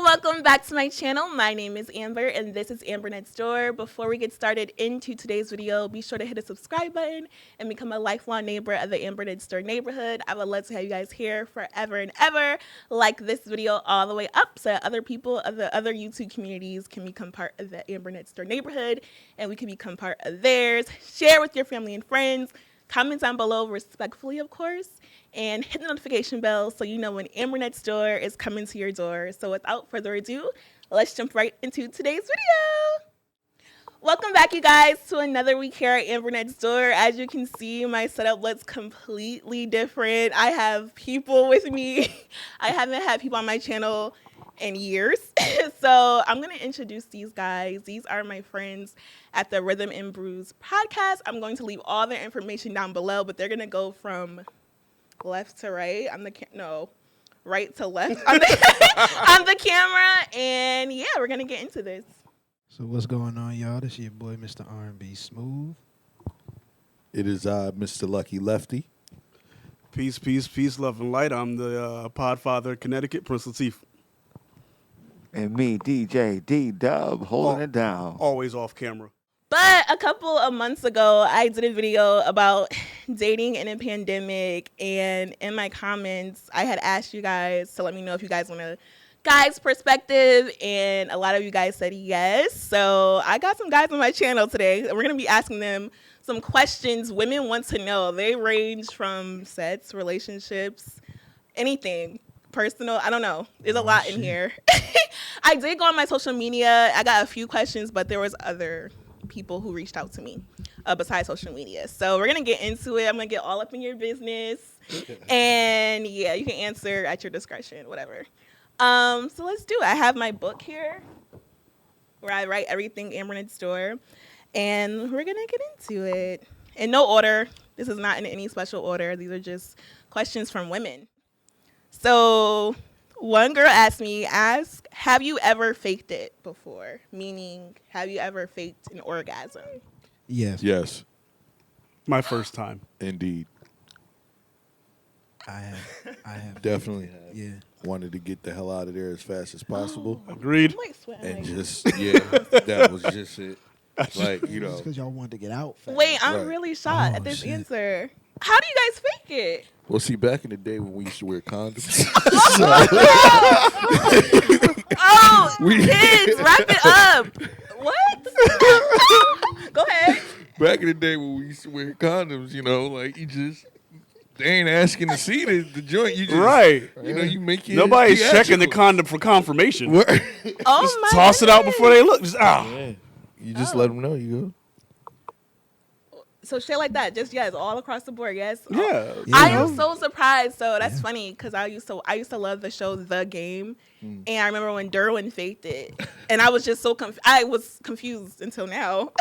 Welcome back to my channel. My name is Amber and this is Amber Next Door. Before we get started into today's video, be sure to hit the subscribe button and become a lifelong neighbor of the Amber Next Door neighborhood. I would love to have you guys here forever and ever. Like this video all the way up so that other people of the other YouTube communities can become part of the Amber Next Door neighborhood and we can become part of theirs. Share with your family and friends. Comment down below respectfully, of course, and hit the notification bell so you know when Amber Next Door is coming to your door. So without further ado, let's jump right into today's video. Welcome back, you guys, to another week here at Amber Next Door. As you can see, my setup looks completely different. I have people with me. I haven't had people on my channel in years. So I'm going to introduce these guys. These are my friends at the Rhythm and Brews podcast. I'm going to leave all their information down below, but they're going to go from left to right. Right to left on the camera. And yeah, we're going to get into this. So what's going on, y'all? This is your boy, Mr. R&B Smooth. It is Mr. Lucky Lefty. Peace, peace, peace, love, and light. I'm the Podfather of Connecticut, Prince Letif. And me, DJ D-Dub, holding it down. Always off camera. But a couple of months ago, I did a video about dating in a pandemic. And in my comments, I had asked you guys to let me know if you guys want a guy's perspective. And a lot of you guys said yes. So I got some guys on my channel today. We're going to be asking them some questions women want to know. They range from sex, relationships, anything. Personal, I don't know. There's a lot in here. I did go on my social media. I got a few questions, but there was other people who reached out to me besides social media. So we're going to get into it. I'm going to get all up in your business. And yeah, you can answer at your discretion, whatever. So let's do it. I have my book here where I write everything Amber Next Door. And we're going to get into it. In no order. This is not in any special order. These are just questions from women. So one girl asked me, have you ever faked it before? Meaning, have you ever faked an orgasm? Yes. Yes, My first time. indeed. I have. Definitely have. Yeah. Wanted to get the hell out of there as fast as possible. Agreed. I'm like sweating. And Like, just, yeah, that was just it. Like, you know. Just because y'all wanted to get out fast. wait, I'm Right. really shocked at Oh, this shit. answer. How do you guys fake it? Well, see, back in the day when we used to wear condoms. Oh, We- kids, wrap it up. What? Go ahead. Back in the day when we used to wear condoms, you know, like they ain't asking to see the joint. You just, Right. You know, you make your Nobody's checking the theatrical. condom for confirmation. What? Oh Just my toss it out goodness. before they look. Just, Yeah. You just Oh. let them know you So shit like that, just yes, all across the board, yes. Yeah. I Yeah. am so surprised. So that's funny because I used to love the show The Game, and I remember when Derwin faked it, and I was just so I was confused until now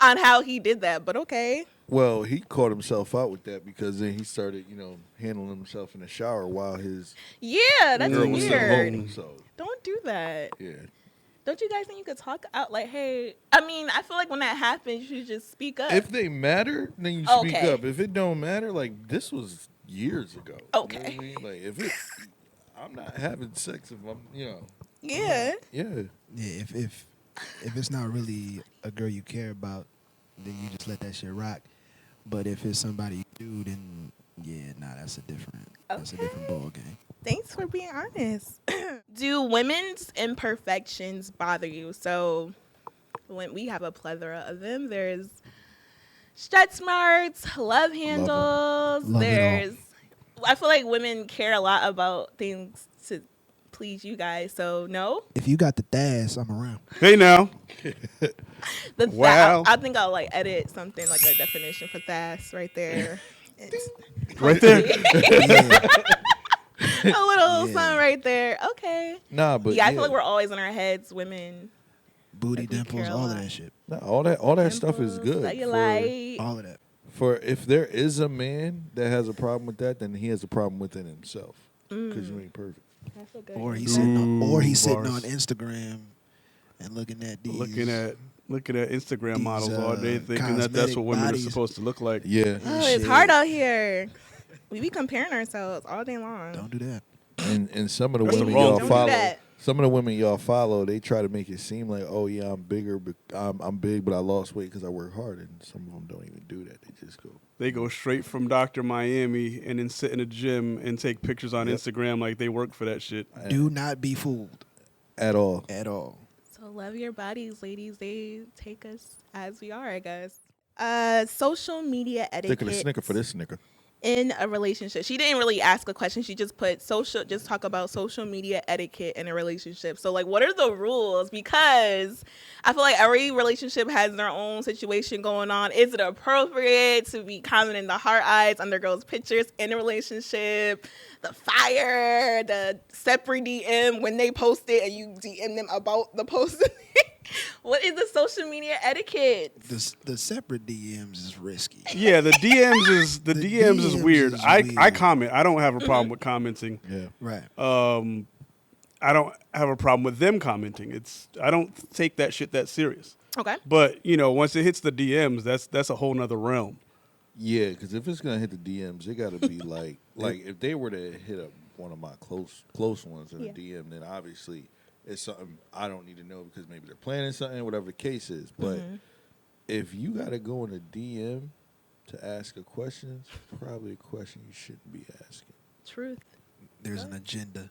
on how he did that. But okay, Well, he caught himself out with that because then he started, you know, handling himself in the shower while his yeah, that's girl was still weird. home. So, Don't do that. yeah. Don't you guys think you could talk out like, hey? I mean, I feel like when that happens, you should just speak up. If they matter, then you speak Okay. up. If it don't matter, like this was years ago. Okay. You know what I mean? Like if it, I'm not having sex if I'm, you know. yeah. Yeah. Yeah. If it's not really a girl you care about, then you just let that shit rock. But if it's somebody you do, then yeah, nah, that's a different ball game. Thanks for being honest. Do women's imperfections bother you? So when we have a plethora of them, there's stretch marks, love handles. Love it all. I feel like women care a lot about things to please you guys. So no, If you got the dash, I'm around. Hey now. wow. Wow. I think I'll like edit something like a definition for thas right there. It's Right there. Yeah. a little Yeah. something right there. Okay. Nah, but Yeah, I feel like we're always in our heads, women. Booty Like we dimples, care a all of lot. that shit. nah, all that stuff is Dimples, good. cellulite. All of that. For if there is a man that has a problem with that, then he has a problem within himself because you ain't perfect. That's a good Or one. he's sitting on bars. Instagram and looking at these. Looking at Instagram These, models all day, thinking that that's cosmetic what women bodies. are supposed to look like. Yeah. Oh, Shit. it's hard out here. We be comparing ourselves all day long. Don't do that. And some of the That's the women wrong y'all thing. Don't do follow, that. Some of the women y'all follow, they try to make it seem like, oh yeah, I'm bigger, but I'm big, but I lost weight because I work hard. And some of them don't even do that. They just go. They go straight from Dr. Miami and then sit in a gym and take pictures on Instagram like they work for that shit. Do not be fooled At all. at all. So love your bodies, ladies. They take us as we are, I guess. Social media etiquette. Stick of the snicker for this snicker. In a relationship. She didn't really ask a question. She just put just talk about social media etiquette in a relationship. So like, what are the rules? Because I feel like every relationship has their own situation going on. Is it appropriate to be commenting the heart eyes under girls' pictures in a relationship? The fire, the separate DM when they post it and you DM them about the post. What is the social media etiquette? The separate DMs is risky. Yeah, the DMs is DMs is weird. is I weird. comment. I don't have a problem with commenting. Yeah. Right. I don't have a problem with them commenting. I don't take that shit that serious. Okay. But once it hits the DMs, that's a whole nother realm. Yeah, because if it's gonna hit the DMs, it got to be like if they were to hit up one of my close ones in a DM, then obviously it's something I don't need to know because maybe they're planning something, whatever the case is. But if you got to go in a DM to ask a question, it's probably a question you shouldn't be asking. Truth. There's an agenda.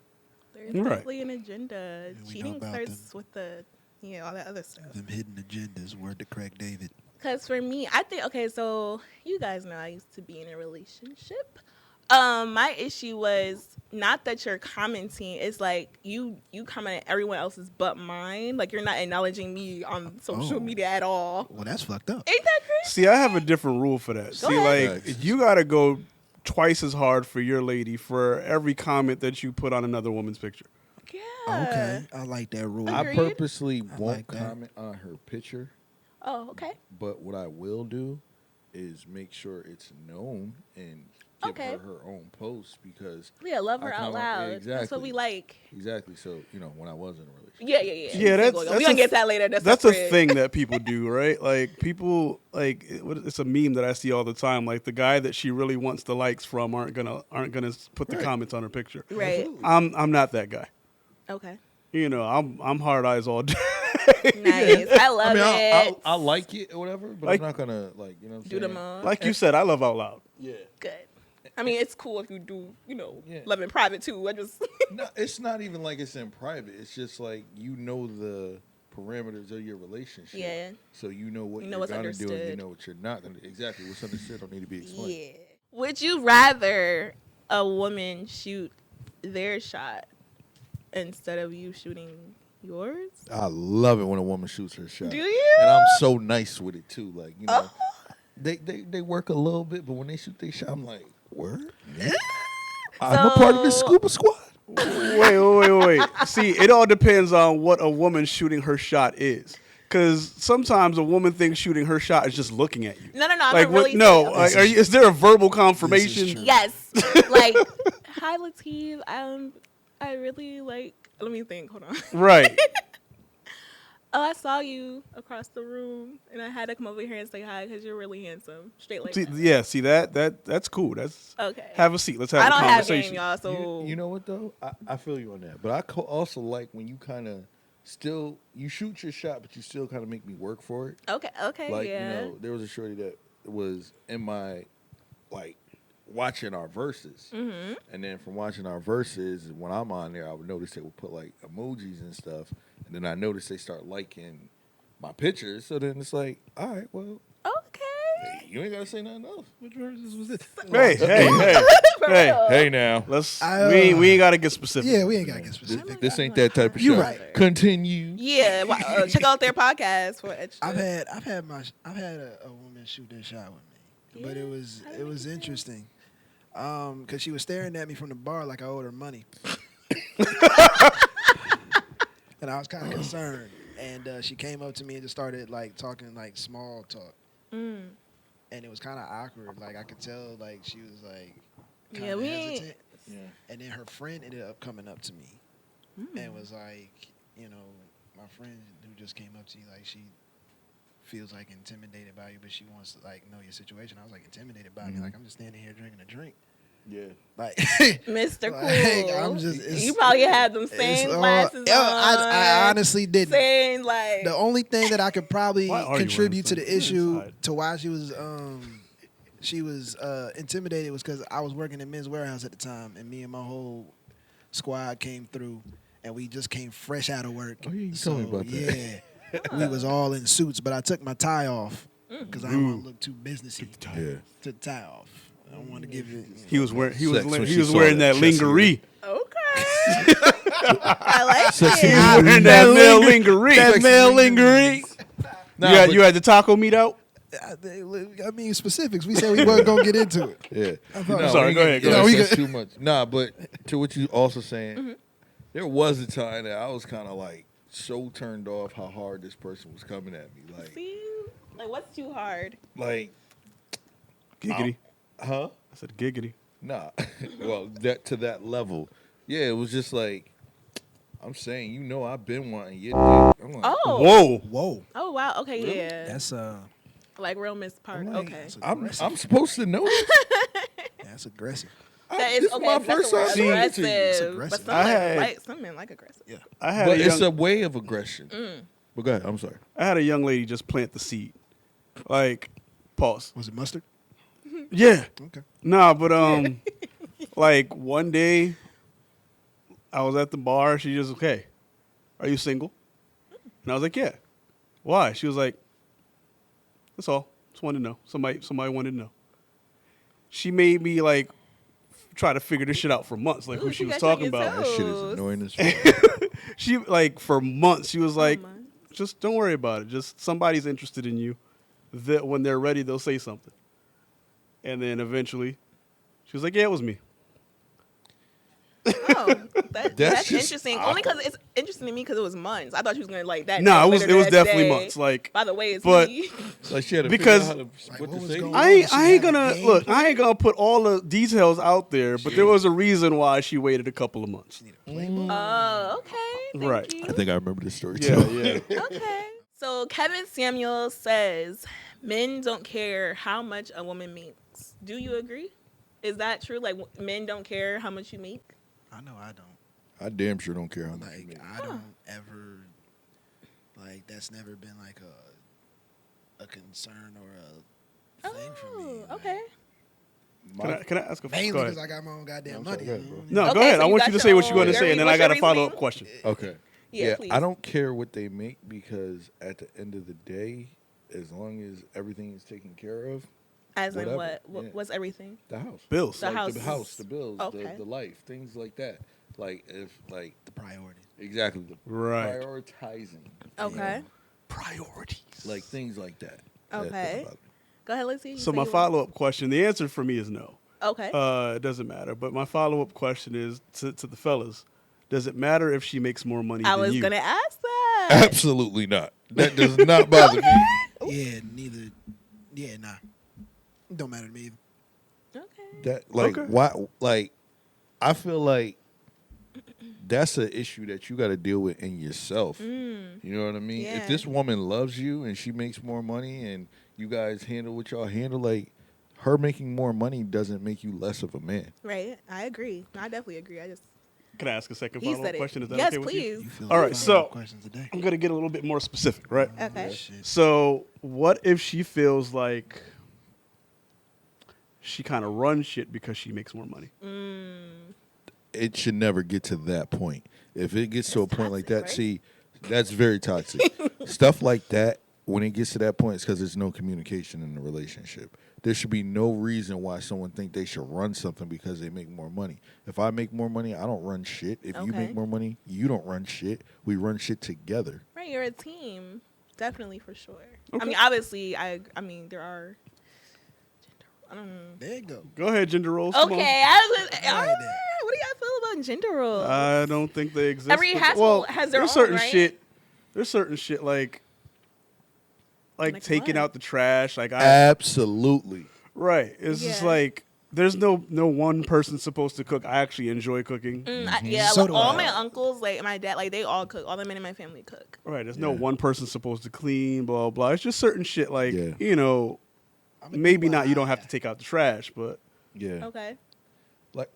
There's Right. definitely an agenda. And we know Cheating about starts with all that other stuff. Them hidden agendas. Word to Craig David. Because for me, I think, okay, so you guys know I used to be in a relationship. My issue was not that you're commenting. It's like you comment at everyone else's but mine. Like you're not acknowledging me on social media at all. Well, that's fucked up. Ain't that crazy? See, I have a different rule for that. Go See, ahead. like you got to go twice as hard for your lady for every comment that you put on another woman's picture. Yeah. Okay, I like that rule. I Agreed. purposely won't like that. comment on her picture, Oh, okay. but what I will do is make sure it's known and give Okay. her own post because Yeah, love her I out kinda- loud. exactly. That's what we like. Exactly. So when I was in a relationship. Yeah. Yeah, that's we gonna a- get to that later. That's a separate. thing that people do, right? Like people like it's a meme that I see all the time. Like the guy that she really wants the likes from aren't gonna put the Right. comments on her picture. Right. I'm not that guy. Okay. I'm hard eyes all day. Nice. I love it. I like it or whatever, but Like- I'm not gonna what I'm Do saying? them all. Like you said, I love out loud. Yeah. Good. I mean, it's cool if you do, Yeah. love in private too. I just No, it's not even like it's in private. It's just like the parameters of your relationship. Yeah. So you know what You know you're what's gonna do and you understood. know what you're not gonna do. Exactly. What's understood don't need to be explained. yeah. Would you rather a woman shoot their shot instead of you shooting yours? I love it when a woman shoots her shot. Do you? And I'm so nice with it too. Like, Oh. they work a little bit, but when they shoot their shot, I'm like, word? I'm a part of this So- scuba squad. Wait. See, it all depends on what a woman shooting her shot is. Because sometimes a woman thinks shooting her shot is just looking at you. No. I'm Like, not really no. saying- Like, is there a verbal confirmation? true. Yes. Like, hi Letif. I really like. Let me think. Hold on. Right. Oh, I saw you across the room, and I had to come over here and say hi because you're really handsome. Straight like See, that. yeah. See that's cool. That's Okay. have a seat. Let's have I a don't have conversation. game, y'all. So You know what though? I feel you on that. But I also like when you kind of still you shoot your shot, but you still kind of make me work for it. Okay. Like Yeah. there was a shorty that was in my watching our verses, and then from watching our verses, when I'm on there, I would notice they would put like emojis and stuff, and then I noticed they start liking my pictures. So then it's like, all right, well, Okay. you ain't gotta say nothing else. Which verses was this? Hey. For Hey. real. Hey now, Let's. I, we ain't gotta get specific. Yeah, we ain't gotta get specific. this ain't that type of You show. right. Continue. Yeah. Check out their podcast for extra. I've had a woman shoot their shot with me, but it was interesting, because she was staring at me from the bar like I owed her money, and I was kind of concerned. And she came up to me and just started like talking like small talk, and it was kind of awkward. Like I could tell like she was like kind Yeah, of we ain't- hesitant. Yeah. And then her friend ended up coming up to me and was like, my friend who just came up to you, like she feels like intimidated by you, but she wants to like know your situation. I was like intimidated by me, like I'm just standing here drinking a drink. Yeah. Like, Mr. Cool. like, I'm just. You probably had them same glasses on. I honestly didn't. Same, like. The only thing that I could probably Why are you contribute to wearing the issue inside? to why she was intimidated was because I was working in Men's Warehouse at the time, and me and my whole squad came through, and we just came fresh out of work. Oh, yeah, you told me about that. Yeah, we was all in suits, but I took my tie off because I didn't want to look too businessy. Yeah. Took the tie off. I don't want to give it. He was wearing Sex when she saw wearing that that chest lingerie. Okay. I like Sexy. it. Wearing that male lingerie. That male lingerie. Nah, You had the taco meat out. I mean specifics. We said we weren't gonna get into it. Yeah. I'm sorry, go ahead, go No, ahead. that's too much. Nah, but to what you also saying, there was a time that I was kind of like so turned off how hard this person was coming at me. See? Like, what's too hard? Like, Giggity. huh? I said giggity. Nah. Well, that to that level. Yeah, it was just like, I'm saying, I've been wanting your dick. I'm like, Oh. Whoa. Whoa, Oh, wow. Okay, yeah. that's Like real Miss Park. Okay. That's I'm aggressive. supposed to know this? That's aggressive. That is This okay. my That's first the word, time seeing it to you. It's aggressive. aggressive. But I some had- like some men like aggressive. Yeah. I had But a it's young, a way of aggression. But go ahead. I'm sorry. I had a young lady just plant the seed. Like, pause. Was it mustard? Yeah. Okay. Nah, but like one day, I was at the bar. She just, okay, are you single? And I was like, yeah. Why? She was like, that's all. Just wanted to know. Somebody wanted to know. She made me like try to figure this shit out for months, like Ooh, who she she was got you talking on your about. That shit is Toes. annoying as fuck. She like for months. She was like, months. just don't worry about it. Just somebody's interested in you. That when they're ready, they'll say something. And then eventually, she was like, yeah, it was me. Oh, that's just interesting. Only because it's interesting to me because it was months. I thought she was gonna like that. No, day, it was later it was that definitely day. months. Like, By the way, it's but- me. Like she had to Because- figure out Like, what what to was say. going to on? you. She had I ain't a gonna game look. I ain't gonna put all the details out there, but there was a reason why she waited a couple of months. Oh, okay. Thank Right. you. I think I remember this story Yeah, too. yeah. Okay. So Kevin Samuel says men don't care how much a woman makes. Do you agree? Is that true? Like men don't care how much you make? I know I don't. I damn sure don't care how much you Like make. I don't ever. Like that's never been like a concern or a thing for me. Oh, okay. Can I ask a Mainly go because ahead. I got my own goddamn I'm money. sorry, go ahead, bro. No, Okay, go ahead. so I you want got you to your say what you're own- going to say, and then I got a what's your follow up reasoning? question. Okay. Yeah, please. I don't care what they make because at the end of the day, as long as everything is taken care of, As in whatever, what? yeah. What's everything? the house, Bills. The like the house. house, the bills, Okay. the life, things like that. Like if like The priority. exactly the Right. prioritizing, Okay. Priorities. like things like that. Okay. That's about it. Go ahead, let's see. So my follow up question, the answer for me is no. Okay. It doesn't matter. But my follow up question is to the fellas: does it matter if she makes more money I than was you? gonna ask that. Absolutely not. That does not bother me. Yeah, neither. Yeah, nah. Don't matter to me. Either. Okay. That like Okay. why like I feel like that's an issue that you got to deal with in yourself. You know what I mean? Yeah. If this woman loves you and she makes more money and you guys handle what y'all handle, like her making more money doesn't make you less of a man. Right. I agree. I definitely agree. I just Can I ask a second he follow said up it. question? Is that Yes, okay with you? please. You feel All like right, 5 so- questions a day. I'm gonna get a little bit more specific, right? Okay. Shit. So, what if she feels like she kind of runs shit because she makes more money? It should never get to that point. If it gets to a point like that, toxic, right? see, that's very toxic. Stuff like that, when it gets to that point, it's because there's no communication in the relationship. There should be no reason why someone think they should run something because they make more money. If I make more money, I don't run shit. If you Okay. make more money, you don't run shit. We run shit together. Right. You're a team. Definitely for sure. Okay. I mean, obviously, I mean, there are. I don't know. There you go. Go ahead, gender roles. come on. Okay. I was, All right, then. what do y'all feel about gender roles? I don't think they exist. Every but- household has their there's own, certain right? shit. There's certain shit like Like taking what? out the trash. Like Absolutely. right. It's just Yeah. like there's no one person supposed to cook. I actually enjoy cooking. Yeah, So like, do all I. my uncles, like my dad, like they all cook. All the men in my family cook. Right. There's no one person supposed to clean. Blah blah. It's just certain shit like Yeah. you know. I'm gonna Maybe keep not. You don't my have eye. to take out the trash, but Yeah. Okay.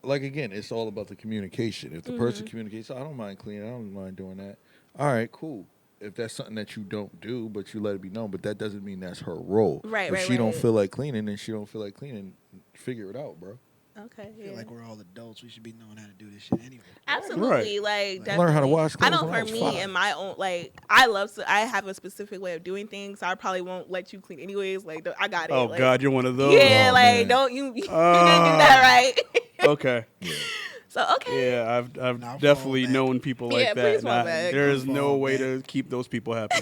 like again, it's all about the communication. If the person communicates, I don't mind cleaning, I don't mind doing that. All right, cool. If that's something that you don't do, but you let it be known, but that doesn't mean that's her role. Right, if right, she don't right. feel like cleaning, then she don't feel like cleaning. Figure it out, bro. Okay. I feel Yeah. like we're all adults. We should be knowing how to do this shit anyway. Absolutely, Like, like learn how to definitely. wash I clothes know when I for was me 5. and my own, like I have a specific way of doing things. So I probably won't let you clean anyways. Like I got it. Oh like, God, you're one of those. Yeah, Oh, like man. don't you didn't do that right. Okay. So okay. Yeah, I've Now definitely fall back. known people like Yeah, that. please and fall back. there is Fall no way back. to keep those people happy.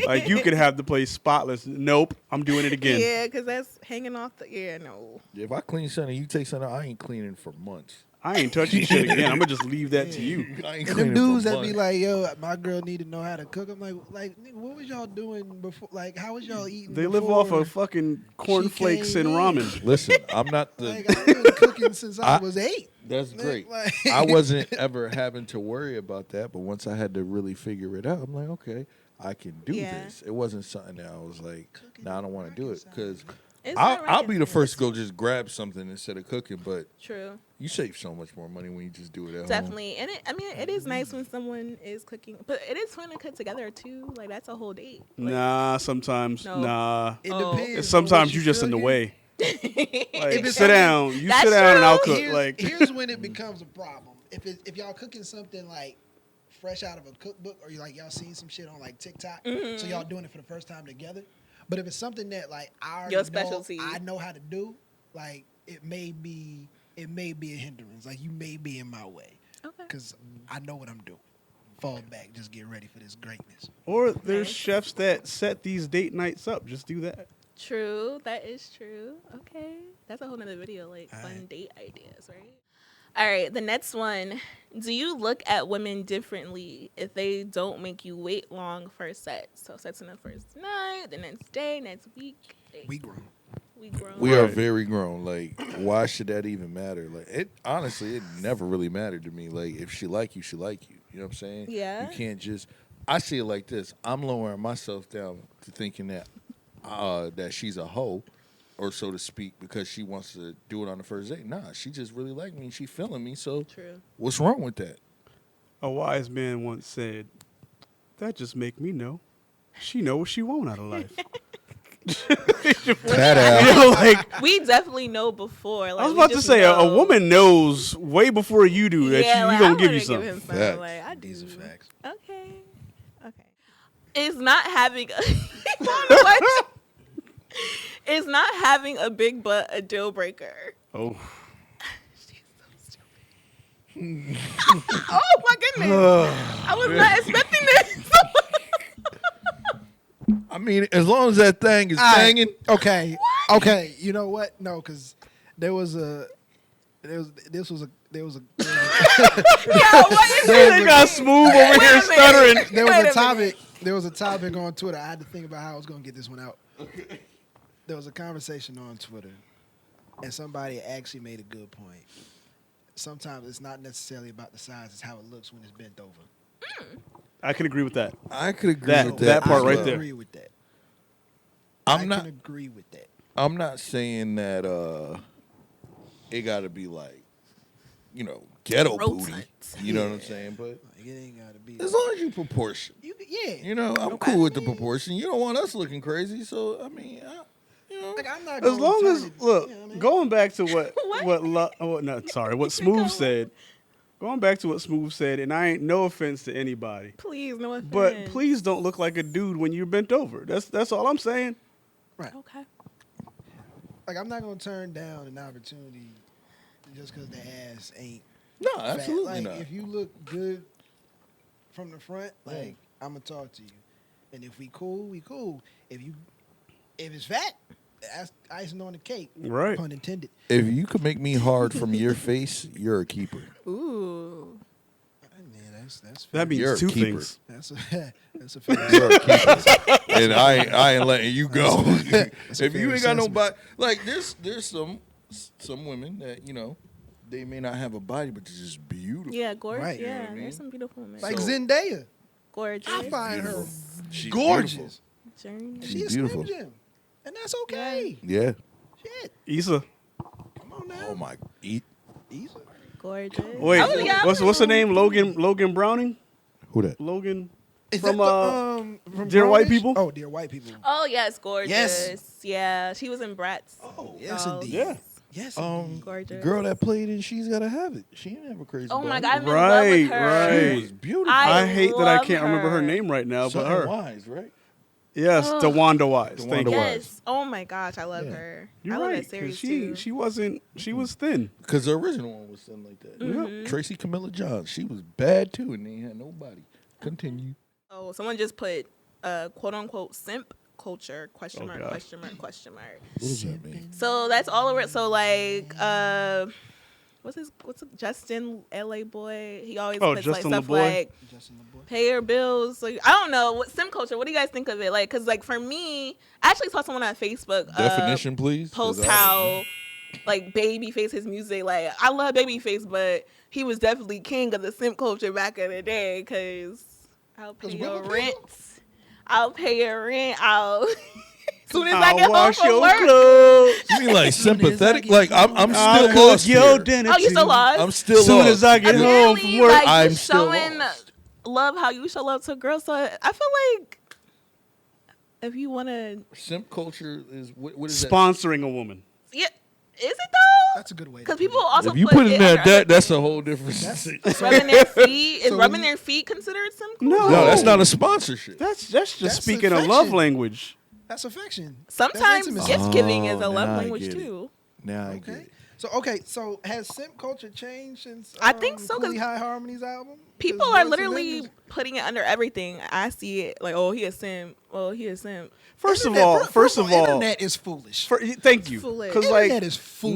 Like you could have the place spotless. Nope, I'm doing it again. Yeah, because that's hanging off the no. If I clean something, you take something, I ain't cleaning for months. I ain't touching shit again. I'm gonna just leave that to you. I ain't And them cleaning dudes for that be months. like, yo, my girl need to know how to cook. I'm like, nigga, what was y'all doing before? Like, how was y'all eating? They live off before of fucking cornflakes came and in? ramen. Listen, I'm not the. Like, I've been cooking since I was 8. That's great. Like- I wasn't ever having to worry about that, but once I had to really figure it out, I'm like, okay, I can do Yeah. this. It wasn't something that I was like, nah, I don't want to do it because It's I'll not be the rocket first to science. go just grab something instead of cooking. But True. you save so much more money when you just do it at home. Definitely. And it is nice when someone is cooking. But it is fun to cook together too. Like that's a whole date. Like, Nah, sometimes. No. Nah. It Oh. depends. It's on what sometimes you just in the cooking. way. If Like, it's sit down. You That's sit down and I'll true. cook. Like, Here's when it becomes a problem. If y'all cooking something like fresh out of a cookbook, or y'all seen some shit on like TikTok, so y'all doing it for the first time together. But if it's something that like I already Your know, specialty. I know how to do, like it may be a hindrance. Like you may be in my way okay. because I know what I'm doing. Fall back, just get ready for this greatness. or there's Nice. chefs that set these date nights up. Just do that. True. That is true. Okay. That's a whole nother video, like All fun right. date ideas, right? All right, the next one. Do you look at women differently if they don't make you wait long for sex? So sex on the first night, the next day, next week. We grown. We grown. We are Right. very grown. Like, why should that even matter? Like, it honestly, it never really mattered to me. Like, if she like you, she like you. You know what I'm saying? Yeah. You can't just. I see it like this. I'm lowering myself down to thinking that that she's a hoe, or so to speak, because she wants to do it on the first date. Nah, she just really like me and she feeling me. So, True. what's wrong with that? A wise man once said, "That just make me know she know what she want out of life." That You know, like We definitely know before. Like, I was we about to just say, a know. woman knows way before you do that Yeah, you like, gonna I give you wanna something. him Facts. Like I do. These are facts. Okay. Okay. Is not having a what? Is not having a big butt a deal breaker? Oh, She's so stupid. Oh my goodness. I was not expecting this. I mean, as long as that thing is All right. banging. Okay. Okay. You know what? No, because there was a. Yeah, what is they got smooth over Wait here a minute. stuttering. there Wait was a a topic. There was a topic on Twitter. I had to think about how I was going to get this one out. There was a conversation on Twitter, and somebody actually made a good point. Sometimes it's not necessarily about the size; it's how it looks when it's bent over. I can agree with that. I could agree That- with that part I right can there. Agree with that. I'm I not. can agree with that. I'm not saying that it got to be like, ghetto booty. Rotund. You know what I'm saying? But Like, it ain't got to be. as long as you proportion, Yeah. I'm Okay. cool with the proportion. You don't want us looking crazy, so I mean, Like, I'm not As gonna long turn as it- look, you know what I mean? going back to what What? what Smooth said. Going back to what Smooth said, and I ain't no offense to anybody, Please, no offense. but please don't look like a dude when you're bent over. That's all I'm saying. Right. Okay. Like, I'm not gonna turn down an opportunity just because the ass ain't no, fat. absolutely Like, not. if you look good from the front, like, I'm gonna talk to you, and if we cool, we cool. If it's fat, that's icing on the cake. Right. Pun intended. If you could make me hard from your face, you're a keeper. Ooh. Man, that's fair. That means You're a two keeper. things. That's a fair. You're a keeper. And I ain't letting you go. That's a If you fair ain't got no assessment. body, like there's some women that they may not have a body, but they're just beautiful. Yeah, gorgeous. Right. Yeah, You know what I mean? there's some beautiful women. Like So- Zendaya. gorgeous. I find her She's gorgeous. Journey. She's She's beautiful. Slim Jim, and that's okay. Yeah. Shit, Issa, come on now. Oh my. Easily. Gorgeous. Wait, Oh, yeah, what's the name? Logan Browning? Who that? Logan Is from that from Dear White Brownish? People? Oh, Dear White People. Oh, yes, gorgeous. Yes. Yeah, she was in Bratz. Oh, yes, Dolls. indeed. Yeah. Yes, The Gorgeous. girl that played in She's Gotta Have It. She didn't have a crazy Oh my body. God, I'm in love with her. Right. She was beautiful. I hate that I love can't remember her her. name right now, but Something her. Wise, right? Yes, Ugh. DeWanda Wise. DeWanda Thank you. Wise. Yes. Oh my gosh, I love Yeah. her. You're I love right. that 'Cause series she too. she was thin. Because the original one was something like that. Mm-hmm. Tracy Camilla Johns. She was bad too, and they ain't had nobody. Continue. Oh, someone just put quote unquote simp culture question mark God. question mark question mark. What does that mean? So that's all over. So like what's Justin LA boy? He always puts Justin like stuff LaBoy? like Justin LaBoy. pay your bills. Like I don't know what simp culture. What do you guys think of it? Like, cause like for me, I actually saw someone on Facebook Definition, please. 'cause post I don't how like Babyface his music. Like I love Babyface, but he was definitely king of the simp culture back in the day. Cause I'll pay 'Cause your women rent. people? I'll pay your rent. As soon as I I'll get home wash from your work. clothes. You mean like sympathetic? Like I'm I'll still lost cook your here. dinner. Oh, you still too. lost? I'm still Soon lost. as I get home Apparently, from work, like, I'm just still showing lost. love how you show love to girls. So I feel like if you want to, Simp culture is what is that? sponsoring a woman. yeah, is it though? That's a good way. Because to put people it. also If you put put it in there under that, that's a other whole different. things. Rubbing their feet is So rubbing when you- their feet considered simp culture? No, that's not a sponsorship. That's just That's speaking a love affection. language. That's affection. Sometimes That's intimacy. gift giving is a Oh, love now I language get it. too. Now I get Okay. it. So has simp culture changed since I think so, 'cause Cooley High Harmony's album? People 'Cause are boys and literally niggas- putting it under everything. I see it like, oh, he a simp. Oh, he a simp. First of Internet- all, first of all, internet is foolish. thank you. Foolish. Because like Internet is foolish.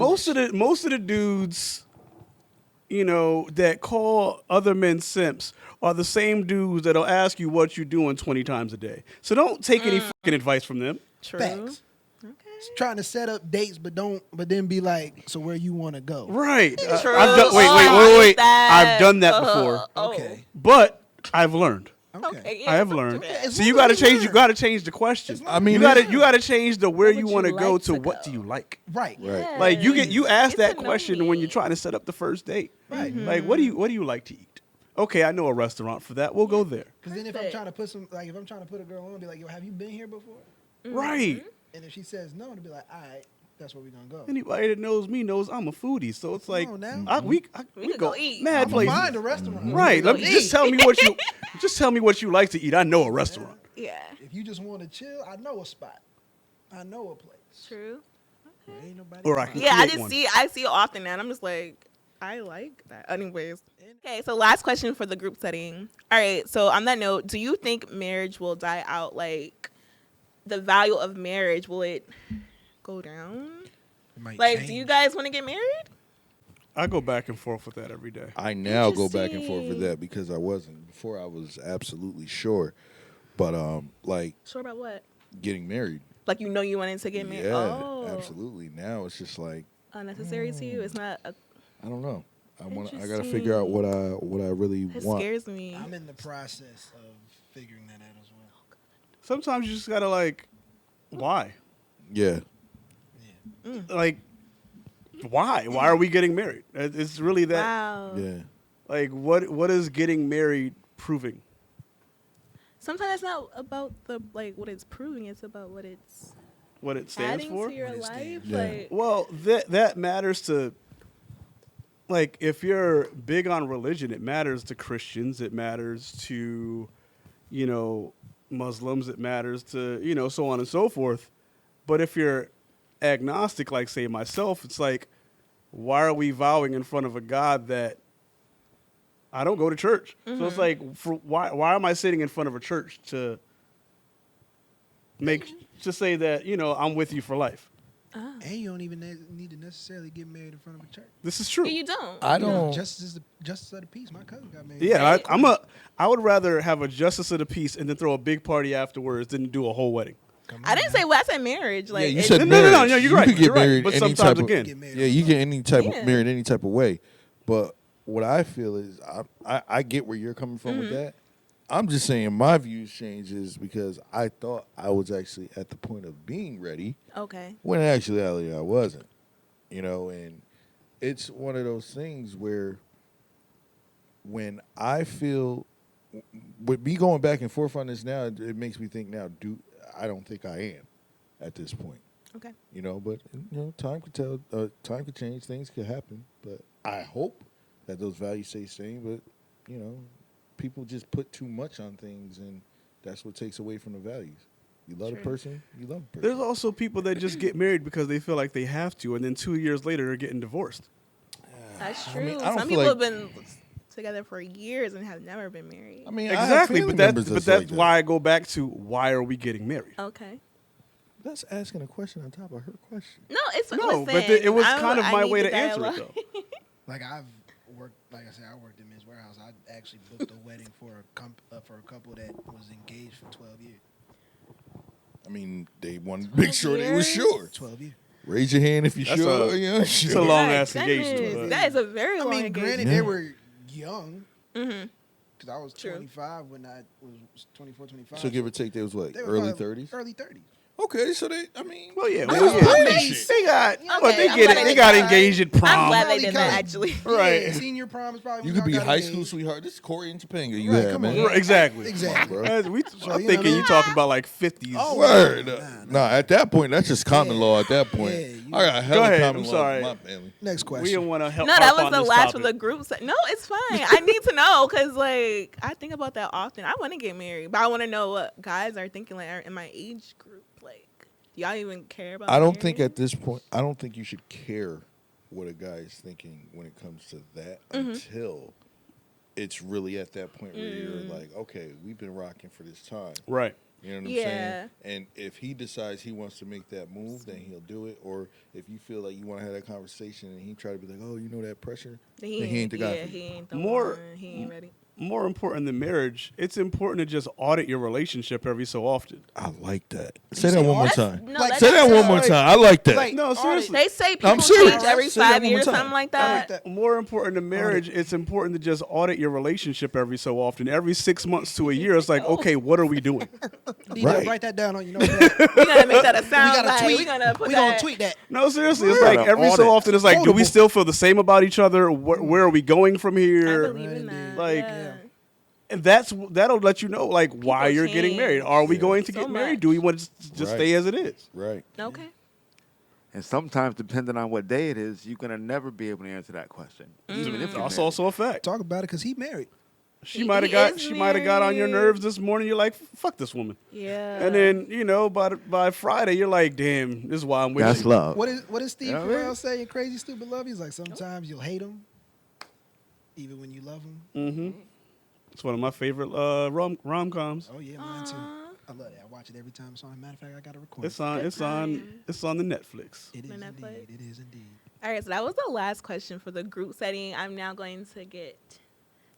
most of the dudes, you know, that call other men simps are the same dudes that'll ask you what you're doing 20 times a day. So don't take any fucking advice from them. True. Facts. Okay. Trying to set up dates, but then be like, so where you want to go? Right. True. I've done, wait. Oh, that. I've done that before. Oh. Okay. But I've learned. Okay. I have learned. As So long you got to as you change. You learn. got to change the question. I mean, you got to it's- change the where Where you would want to you go like to to what go? do you like. Right. Right. Like you ask Get that to know question when me. you're trying to set up the first date. Right. Like what do you like to eat? Okay, I know a restaurant for that. We'll go there. Because then if I'm trying to put if I'm trying to put a girl on, be like, yo, have you been here before? Right. And if she says no, to be like, all right, that's where we're gonna go. Anybody that knows me knows I'm a foodie, so it's like on now. we could go eat. mad I'ma places. find a restaurant. Right. go Let me just eat. tell me what you like to eat. I know a restaurant. Yeah. If you just want to chill, I know a spot. I know a place. True. There ain't nobody. Or I to can find. Yeah, I create just one. I see it often now, and I'm just like, I like that. Anyways. Okay, so last question for the group setting. All right, so on that note, do you think marriage will die out? Like, the value of marriage, will it go down? It might Like, do change. you guys want to get married? I go back and forth with that every day. I now go back and forth with Interesting. that because I wasn't before. I was absolutely sure, but like Sure about what? getting married. Like, you wanted to get married? Yeah, Oh, absolutely. Now it's just like unnecessary to you? It's not. I don't know. I got to figure out what I really It want. scares me. I'm in the process of figuring that out as well. Sometimes you just gotta like, why? Yeah. Like, why? Why are we getting married? It's really that. Wow. Yeah. Like, what is getting married proving? Sometimes it's not about what it's proving. It's about what it's What it stands adding for? to your What it life. stands for. Yeah. Like, Well, that matters to, like, if you're big on religion, it matters to Christians, it matters to, you know, Muslims, it matters to, you know, so on and so forth. But if you're agnostic, like, say, myself, it's like, why are we vowing in front of a God that I don't go to church? So it's like, why am I sitting in front of a church to say that, you know, I'm with you for life? And you don't even need to necessarily get married in front of a church. This is true. you don't. I don't. Justice of the peace. My cousin got married. Yeah, I would rather have a justice of the peace and then throw a big party afterwards than do a whole wedding. Come I on didn't now. say what I said marriage. Like, Yeah, you it- said No, marriage. no, you're right. You could get You're right. married But any sometimes type of, again- Get married Yeah, on you something. get any type Yeah. of married any type of way. But what I feel is I get where you're coming from with that. I'm just saying my views changes because I thought I was actually at the point of being ready okay. when in actuality I wasn't. You know, and it's one of those things where when I feel, with me going back and forth on this now, it makes me think now, I don't think I am at this point. Okay. You know, but time could tell. Time could change. Things could happen. But I hope that those values stay the same. But people just put too much on things, and that's what takes away from the values. You love the person, you love the person. There's also people that just get married because they feel like they have to, and then 2 years later they're getting divorced. That's I true. mean, I don't Some feel people like- have been together for years and have never been married. I mean, Exactly, but that's like why I go back to why are we getting married? Okay. That's asking a question on top of her question. No, it's No, but listen, it was I kind of my need way the to answer it dialogue. though. Like I've worked, like I said, I worked in Men's Warehouse. I actually booked a wedding for a couple that was engaged for 12 years. I mean, they wanted to make sure they were sure. 12 years. Raise your hand if you're That's sure. a- Yeah, It's a sure. long My ass goodness, engagement. that is a very I long mean, engagement. granted, they were young. Mm-hmm. Because I was True. 25 when I was 24, 25. So give or take, they was what, They were early probably 30s? Early 30s. Okay, so they, I mean, Well, yeah, Oh, well, yeah. okay. They got, Okay, well, they I'm get glad it. they They did got that. engaged at I'm prom. glad they did Probably that kinda- actually. Right. Yeah, senior prom is probably you when could be y'all got high school engaged. sweetheart. This is Corey and Topanga. You Right, had, come man. on. Right, exactly. Exactly. Bro. I'm you know what I thinking mean? you talking about like 50s. Oh, Word. Nah. No, at that point, that's just common Yeah. law at that point. Yeah, you- I got hella ahead, common I'm law sorry. in my family. Next We question. don't want to help. No, that harp was on the this last topic. of the group. No, it's fine. I need to know because, like, I think about that often. I want to get married, but I want to know what guys are thinking, like, are in my age group. Like, do y'all even care about? I don't think marrying? at this point, I don't think you should care what a guy is thinking when it comes to that until it's really at that point where you're like, okay, we've been rocking for this time. Right. You know what I'm Yeah. saying? And if he decides he wants to make that move, then he'll do it. Or if you feel like you want to have that conversation and he try to be like, oh, you know that pressure, then he ain't the guy Yeah, for you. he ain't the More- one. He ain't ready. More important than marriage, it's important to just audit your relationship every so often. I like that. Say that one more audit? time. No, Like, that's Say that not one more good. time. I like that. Like, No, audit. seriously. They say people I'm serious. change every Say that 5 one more years, time. something like I like that. that. More important than marriage, it's important to just audit your relationship every so often. Every 6 months to a year, it's like, okay, what are we doing? D-Dub, Right. write that down on your notepad. We gotta make that a sound gotta bite. tweet. We gonna put We that. gonna tweet that. No, seriously, it's We're like gonna every so audit. often, it's like, do we Foldable. still feel the same about each other? Where are we going from I here? believe in that. Like- yeah. And that'll let you know like why you're getting married. Are we Yeah. going to So get married? much. Do we want to just Right. stay as it is? Right. Okay. And sometimes, depending on what day it is, you're going to never be able to answer that question. Even if you're That's married. also a fact. Talk about it because he married. She might have got on your married. nerves this morning. You're like, fuck this woman. Yeah. And then by Friday you're like, damn, this is why I'm with That's you. love. What is Steve You know what I Carell mean? saying? Crazy Stupid Love? He's like, sometimes you'll hate him, even when you love him. Mm-hmm. It's one of my favorite rom-coms. Oh, yeah, mine too. Aw. I love that. I watch it every time it's on. Matter of fact, I got to record It's on the Netflix. It is on indeed. Netflix. It is indeed. All right, so that was the last question for the group setting. I'm now going to get.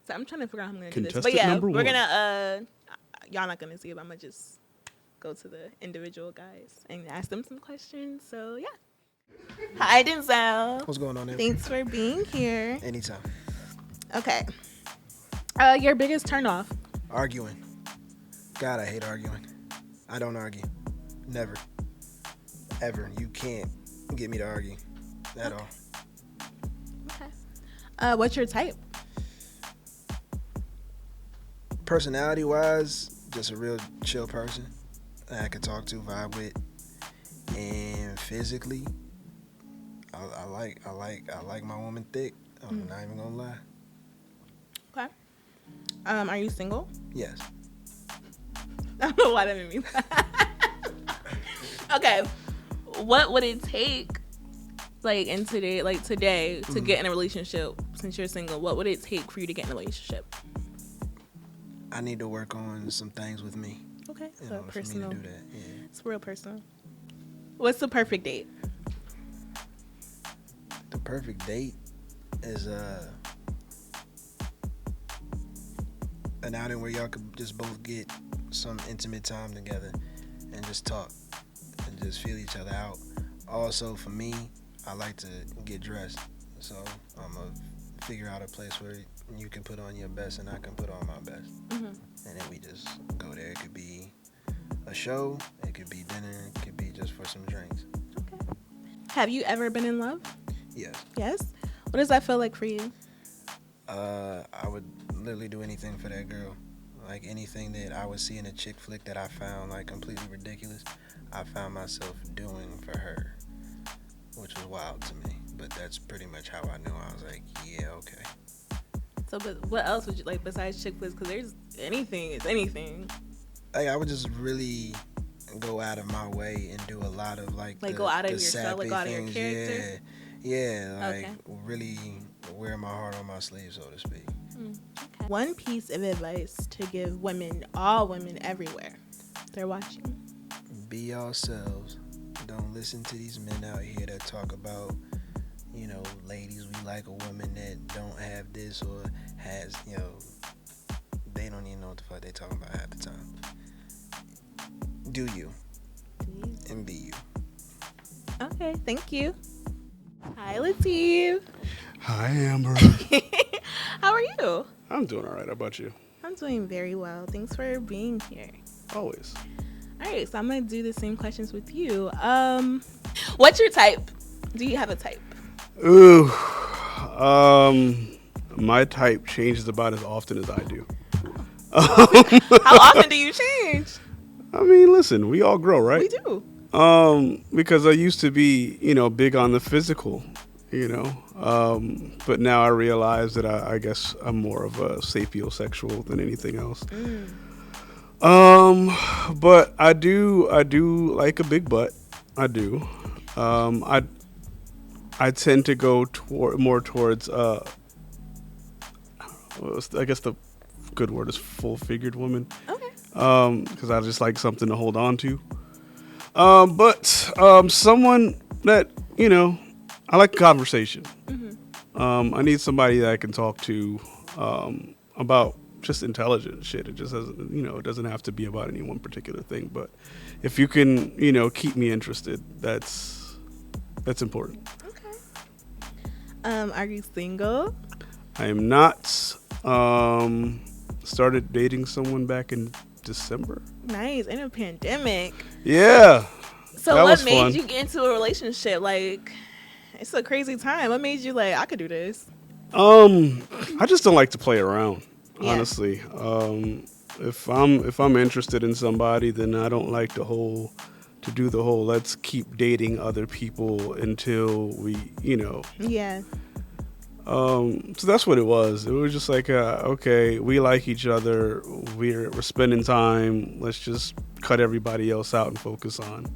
So I'm trying to figure out how I'm going to do this. But Contestant yeah, number we're one. gonna. Y'all not gonna see it. But I'm gonna just go to the individual guys and ask them some questions. So yeah. Hi, Denzel. What's going on there? Thanks for being here. Anytime. Okay. Your biggest turnoff. Arguing. God, I hate arguing. I don't argue. Never. Ever. You can't get me to argue at all. Okay. What's your type? Personality wise, just a real chill person that I could talk to, vibe with. And physically, I like my woman thick. I'm not even gonna lie. Okay. Are you single? Yes. I don't know why that made me laugh. Okay. What would it take, like today, to get in a relationship? Since you're single, what would it take for you to get in a relationship? I need to work on some things with me Okay, in so order personal. for me to do that. Yeah. It's real personal. What's the perfect date? The perfect date is an outing where y'all could just both get some intimate time together and just talk and just feel each other out. Also, for me, I like to get dressed, so I'm gonna figure out a place where you can put on your best and I can put on my best, and then we just go there. It could be a show, it could be dinner, it could be just for some drinks. Okay. Have you ever been in love? Yes. Yes. What does that feel like for you? I would literally do anything for that girl. Like anything that I would see in a chick flick that I found like completely ridiculous, I found myself doing for her, which was wild to me. But that's pretty much how I knew. I was like, yeah, okay. So, but what else would you like besides chick flicks? Because there's anything is anything. Like I would just really go out of my way and do a lot of like Go out of the yourself, like sappy go out of your things. character. Yeah, like Okay. really wear my heart on my sleeve, so to speak. Okay. One piece of advice to give women, all women everywhere, they're watching. Be yourselves. Don't listen to these men out here that talk about, you know, ladies, we like a woman that don't have this or has, you know, they don't even know what the fuck they talking about half the time. Do you and be you. Okay, thank you. Hi, Letif. Hi, Amber. How are you? I'm doing all right. How about you? I'm doing very well. Thanks for being here. Always. All right, so I'm gonna do the same questions with you. What's your type? Do you have a type? Ooh. My type changes about as often as I do. How often do you change? I mean, listen, we all grow, right? We do. Because I used to be, big on the physical, but now I realize that I guess I'm more of a sapiosexual than anything else. But I do like a big butt. I do. I tend to go more towards, I guess the good word is full-figured woman. Okay. Because I just like something to hold on to. But someone that, I like conversation. I need somebody that I can talk to about just intelligent shit. It just doesn't, it doesn't have to be about any one particular thing. But if you can, keep me interested, that's important. Okay. Are you single? I am not. Started dating someone back in December. Nice. In a pandemic. Yeah. So that what was made fun. you get into a relationship? Like, it's a crazy time. What made you like, I could do this? I just don't like to play around, Yeah. honestly. If I'm interested in somebody, then I don't like the whole let's keep dating other people until we, Yeah. So that's what it was. It was just like, okay, we like each other. We're spending time. Let's just cut everybody else out and focus on.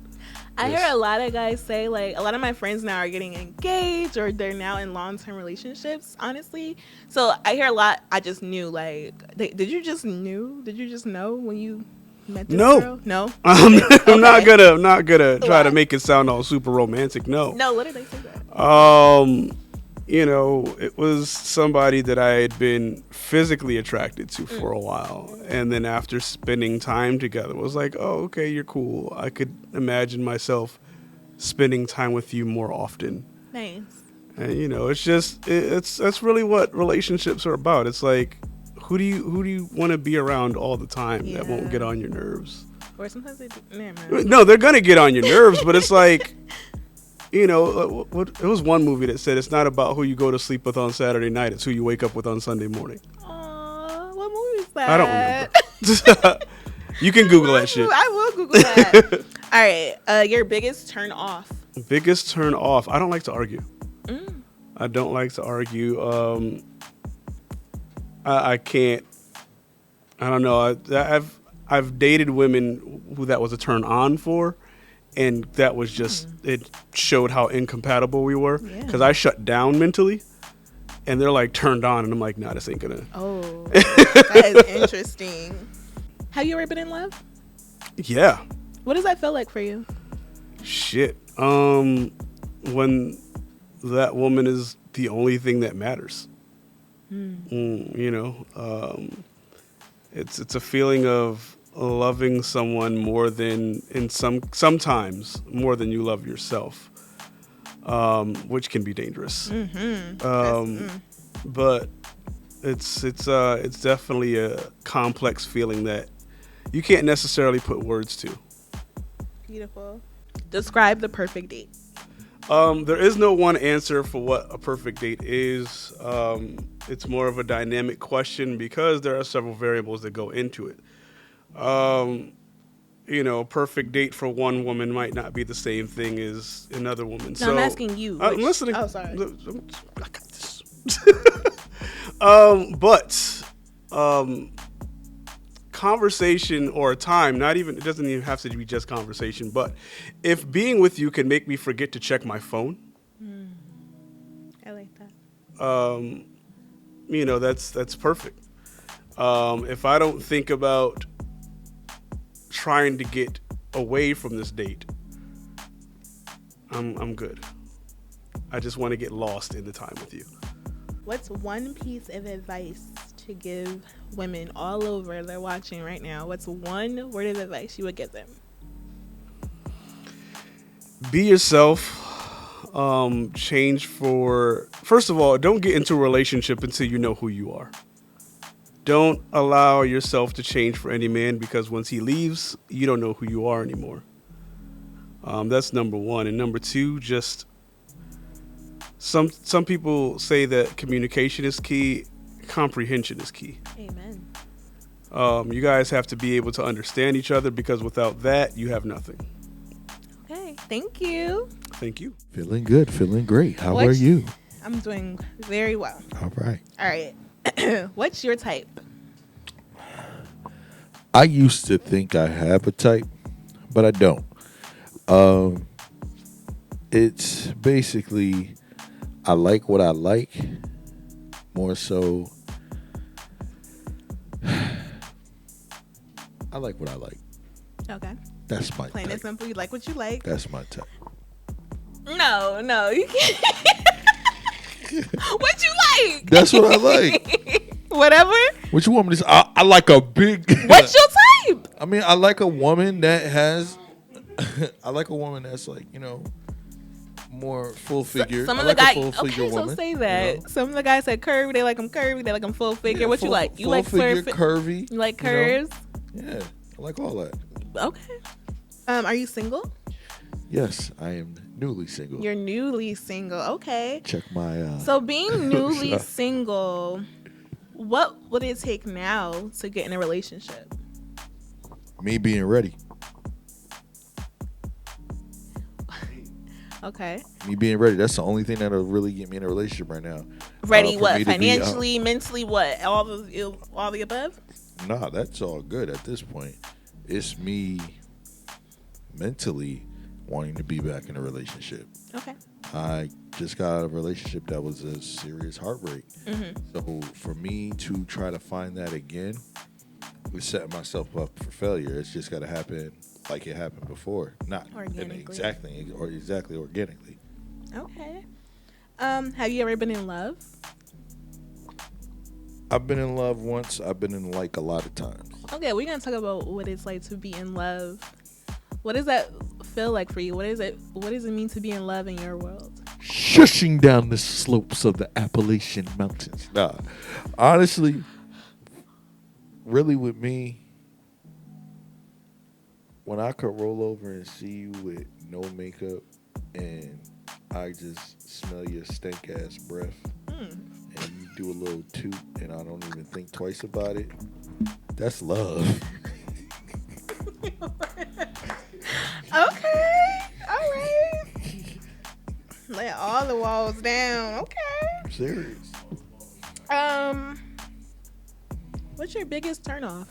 I this. hear a lot of guys say, like, a lot of my friends now are getting engaged or they're now in long-term relationships, honestly. So I hear a lot. I just knew, like, did you just know when you met this No. girl? No? I'm not Okay. gonna try to Why? make it sound all super romantic. No. No, what did they say that? It was somebody that I had been physically attracted to for a while. And then after spending time together, it was like, oh, okay, you're cool. I could imagine myself spending time with you more often. Nice. And, it's just, that's really what relationships are about. It's like, who do you want to be around all the time that won't Yeah. get on your nerves? Or sometimes they do. Never mind. No, they're going to get on your nerves, but it's like, it was one movie that said it's not about who you go to sleep with on Saturday night, it's who you wake up with on Sunday morning. Aw, what movie is that? I don't remember. You can Google that shit. I will Google that. All right. Your biggest turn off. Biggest turn off. I don't like to argue. I don't like to argue. I can't. I don't know. I've dated women who that was a turn on for, and that was just it showed how incompatible we were. Yeah. Because I shut down mentally, and they're like turned on, and I'm like, nah, this ain't gonna. Oh, that is interesting. Have you ever been in love? Yeah. What does that feel like for you? Shit. When that woman is the only thing that matters. It's a feeling of loving someone more than sometimes more than you love yourself, which can be dangerous. But it's definitely a complex feeling that you can't necessarily put words to. Beautiful. Describe the perfect date. There is no one answer for what a perfect date is. It's more of a dynamic question because there are several variables that go into it. Perfect date for one woman might not be the same thing as another woman. No, I'm asking you. I'm listening. Oh, sorry. I got this. But conversation or time, it doesn't even have to be just conversation, but if being with you can make me forget to check my phone, I like that. that's perfect. If I don't think about trying to get away from this date, I'm good. I just want to get lost in the time with you. What's one piece of advice to give women all over they're watching right now? What's one word of advice you would give them? Be yourself. First of all, don't get into a relationship until you know who you are. Don't allow yourself to change for any man, because once he leaves, you don't know who you are anymore. That's number one. And number two, just some people say that communication is key, comprehension is key. Amen. You guys have to be able to understand each other, because without that, you have nothing. Okay, thank you. Thank you. Feeling good, feeling great. How are you? I'm doing very well. All right. All right. What's your type? I used to think I have a type, but I don't. It's basically, I like what I like, more so. I like what I like. Okay. That's my Plain and type. simple. You like what you like. That's my type. No, you can't. What you like? That's what I like. Whatever. What you want me to say? I like a big. What's your type? I mean, I like a woman that has. I like a woman that's like, more full figure. Some I of the like a guys. full-figure Okay, so woman, say that. Some of the guys said curvy. They like them curvy. They like them full figure. Yeah, What you like? You like full-figure, figure, curvy. You like curves? Yeah, I like all that. Okay. Are you single? Yes, I am newly single. You're newly single. Okay. Check my. So being newly single, what would it take now to get in a relationship? Me being ready. Okay. Me being ready. That's the only thing that'll really get me in a relationship right now. Ready For what? me to be, Financially, mentally, what? All the above? Nah, that's all good at this point. It's me mentally wanting to be back in a relationship. Okay. I just got out of a relationship that was a serious heartbreak. Mm-hmm. So for me to try to find that again, was setting myself up for failure. It's just got to happen like it happened before, not Organically. exactly organically. Okay. Have you ever been in love? I've been in love once. I've been in like a lot of times. Okay, we're gonna talk about what it's like to be in love. What does that feel like for you? What does it mean to be in love in your world? Shushing down the slopes of the Appalachian Mountains. Nah, honestly, really with me, when I could roll over and see you with no makeup and I just smell your stank ass breath and you do a little toot and I don't even think twice about it, that's love. Okay. All right. Lay all the walls down. Okay. I'm serious. What's your biggest turnoff?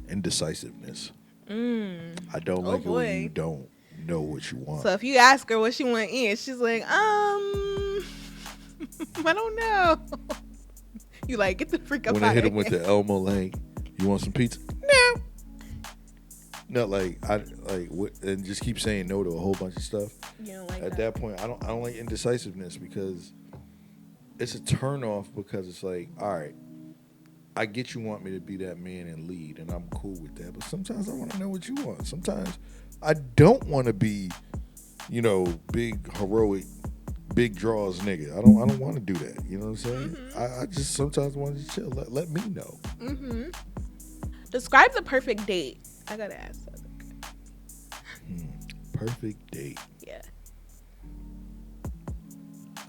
Indecisiveness. I don't like it boy. when you don't know what you want. So if you ask her what she want to eat, she's like, I don't know. You like, get the freak up When out I hit of him with here. the Elmo Lang, you want some pizza? No. No, and just keep saying no to a whole bunch of stuff. You don't like At that point, I don't like indecisiveness because it's a turn off because it's like, all right, I get you want me to be that man and lead, and I'm cool with that. But sometimes I want to know what you want. Sometimes I don't want to be, big heroic, big draws nigga. I don't want to do that. You know what I'm saying? Mm-hmm. I just sometimes want to chill. Let me know. Mm-hmm. Describe the perfect date. I gotta ask that. Perfect date. Yeah.